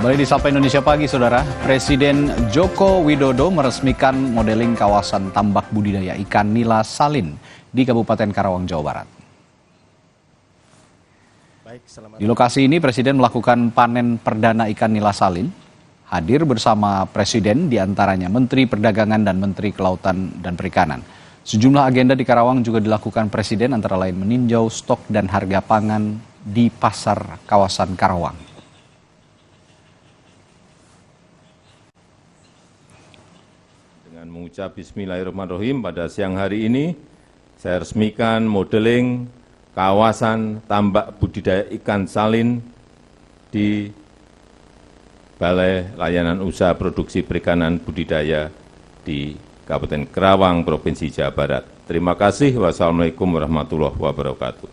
Kembali di Sapa Indonesia Pagi, Saudara. Presiden Joko Widodo meresmikan modeling kawasan tambak budidaya ikan nila salin di Kabupaten Karawang, Jawa Barat. Di lokasi ini, Presiden melakukan panen perdana ikan nila salin. Hadir bersama Presiden diantaranya Menteri Perdagangan dan Menteri Kelautan dan Perikanan. Sejumlah agenda di Karawang juga dilakukan Presiden, antara lain meninjau stok dan harga pangan di pasar kawasan Karawang. Dengan mengucap Bismillahirrahmanirrahim, pada siang hari ini saya resmikan modeling kawasan tambak budidaya ikan salin di Balai Layanan Usaha Produksi Perikanan Budidaya di Kabupaten Karawang, Provinsi Jawa Barat. Terima kasih. Wassalamualaikum warahmatullahi wabarakatuh.